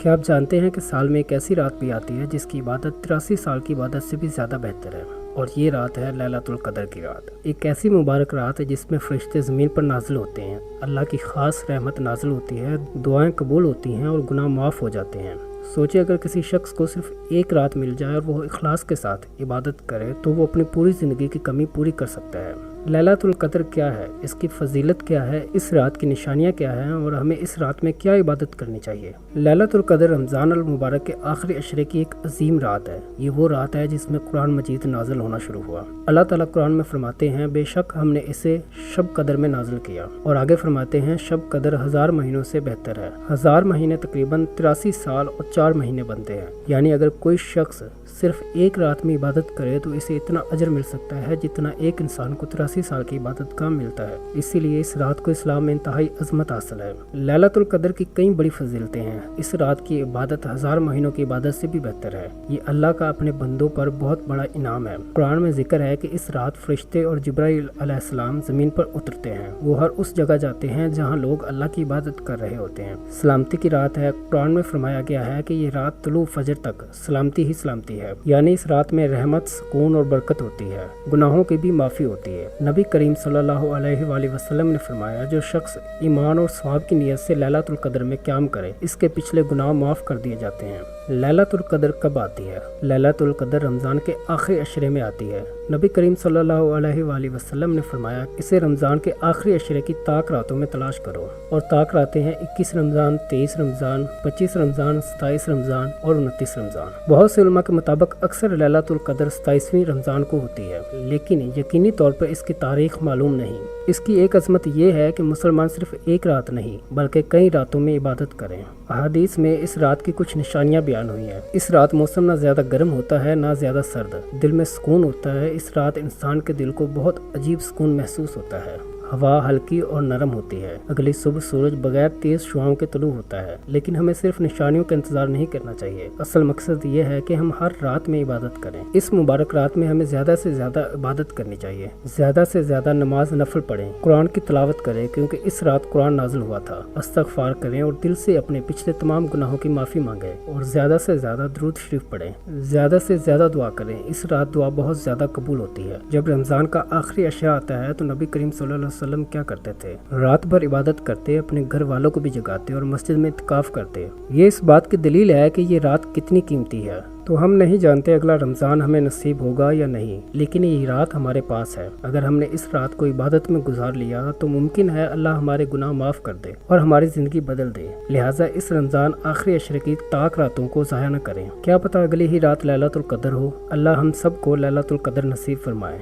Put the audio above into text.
کیا آپ جانتے ہیں کہ سال میں ایک ایسی رات بھی آتی ہے جس کی عبادت 83 سال کی عبادت سے بھی زیادہ بہتر ہے، اور یہ رات ہے لیلۃ القدر کی رات۔ ایک ایسی مبارک رات ہے جس میں فرشتے زمین پر نازل ہوتے ہیں، اللہ کی خاص رحمت نازل ہوتی ہے، دعائیں قبول ہوتی ہیں اور گناہ معاف ہو جاتے ہیں۔ سوچے اگر کسی شخص کو صرف ایک رات مل جائے اور وہ اخلاص کے ساتھ عبادت کرے تو وہ اپنی پوری زندگی کی کمی پوری کر سکتا ہے۔ لیلۃ القدر کیا ہے، اس کی فضیلت کیا ہے، اس رات کی نشانیاں کیا ہیں اور ہمیں اس رات میں کیا عبادت کرنی چاہیے؟ لیلۃ القدر رمضان المبارک کے آخری عشرے کی ایک عظیم رات ہے۔ یہ وہ رات ہے جس میں قرآن مجید نازل ہونا شروع ہوا۔ اللہ تعالیٰ قرآن میں فرماتے ہیں، بے شک ہم نے اسے شب قدر میں نازل کیا، اور آگے فرماتے ہیں شب قدر 1000 مہینوں سے بہتر ہے۔ 1000 مہینے تقریباً 83 سال اور 4 مہینے بنتے ہیں، یعنی اگر کوئی شخص صرف ایک رات میں عبادت کرے تو اسے اتنا اجر مل سکتا ہے جتنا ایک انسان کو 83 سال کی عبادت کا ملتا ہے۔ اسی لیے اس رات کو اسلام میں انتہائی عظمت حاصل ہے۔ لیلۃ القدر کی کئی بڑی فضیلتیں ہیں۔ اس رات کی عبادت 1000 مہینوں کی عبادت سے بھی بہتر ہے۔ یہ اللہ کا اپنے بندوں پر بہت بڑا انعام ہے۔ قرآن میں ذکر ہے کہ اس رات فرشتے اور جبرائیل علیہ السلام زمین پر اترتے ہیں۔ وہ ہر اس جگہ جاتے ہیں جہاں لوگ اللہ کی عبادت کر رہے ہوتے ہیں۔ سلامتی کی رات ہے۔ قرآن میں فرمایا گیا ہے کہ یہ رات طلوع فجر تک سلامتی ہی سلامتی ہے، یعنی اس رات میں رحمت، سکون اور برکت ہوتی ہے، گناہوں کی بھی معافی ہوتی ہے۔ نبی کریم صلی اللہ علیہ وآلہ وسلم نے فرمایا، جو شخص ایمان اور ثواب کی نیت سے لیلۃ القدر میں قیام کرے اس کے پچھلے گناہ معاف کر دیے جاتے ہیں۔ لیلۃ القدر کب آتی ہے؟ لیلۃ القدر رمضان کے آخری عشرے میں آتی ہے۔ نبی کریم صلی اللہ علیہ وآلہ وسلم نے فرمایا، اسے رمضان کے آخری عشرے کی طاق راتوں میں تلاش کرو، اور طاق راتیں ہیں 21 رمضان، 23 رمضان، 25 رمضان، 27 رمضان اور 29 رمضان۔ بہت سے علماء کے مطابق اکثر لیلۃ القدر 27ویں رمضان کو ہوتی ہے، لیکن یقینی طور پر اس کی تاریخ معلوم نہیں۔ اس کی ایک عظمت یہ ہے کہ مسلمان صرف ایک رات نہیں بلکہ کئی راتوں میں عبادت کریں۔ احادیث میں اس رات کی کچھ نشانیاں بیان ہوئی ہیں۔ اس رات موسم نہ زیادہ گرم ہوتا ہے نہ زیادہ سرد، دل میں سکون ہوتا ہے۔ اس رات انسان کے دل کو بہت عجیب سکون محسوس ہوتا ہے۔ ہوا ہلکی اور نرم ہوتی ہے۔ اگلی صبح سورج بغیر تیز شعاؤں کے طلوع ہوتا ہے، لیکن ہمیں صرف نشانیوں کا انتظار نہیں کرنا چاہیے۔ اصل مقصد یہ ہے کہ ہم ہر رات میں عبادت کریں۔ اس مبارک رات میں ہمیں زیادہ سے زیادہ عبادت کرنی چاہیے، زیادہ سے زیادہ نماز نفل پڑھیں، قرآن کی تلاوت کریں کیونکہ اس رات قرآن نازل ہوا تھا، استغفار کریں اور دل سے اپنے پچھلے تمام گناہوں کی معافی مانگیں، اور زیادہ سے زیادہ درود شریف پڑھیں، زیادہ سے زیادہ دعا کریں۔ اس رات دعا بہت زیادہ قبول ہوتی ہے۔ جب رمضان کا آخری عشرہ آتا ہے تو نبی کریم صلی اللہ علیہ وسلم کیا کرتے تھے؟ رات بھر عبادت کرتے، اپنے گھر والوں کو بھی جگاتے اور مسجد میں اعتکاف کرتے۔ یہ اس بات کی دلیل ہے کہ یہ رات کتنی قیمتی ہے۔ تو ہم نہیں جانتے اگلا رمضان ہمیں نصیب ہوگا یا نہیں، لیکن یہ رات ہمارے پاس ہے۔ اگر ہم نے اس رات کو عبادت میں گزار لیا تو ممکن ہے اللہ ہمارے گناہ معاف کر دے اور ہماری زندگی بدل دے۔ لہٰذا اس رمضان آخری عشرے کی طاق راتوں کو ضائع نہ کریں۔ کیا پتہ اگلی ہی رات لیلۃ القدر ہو۔ اللہ ہم سب کو لیلۃ القدر نصیب فرمائے۔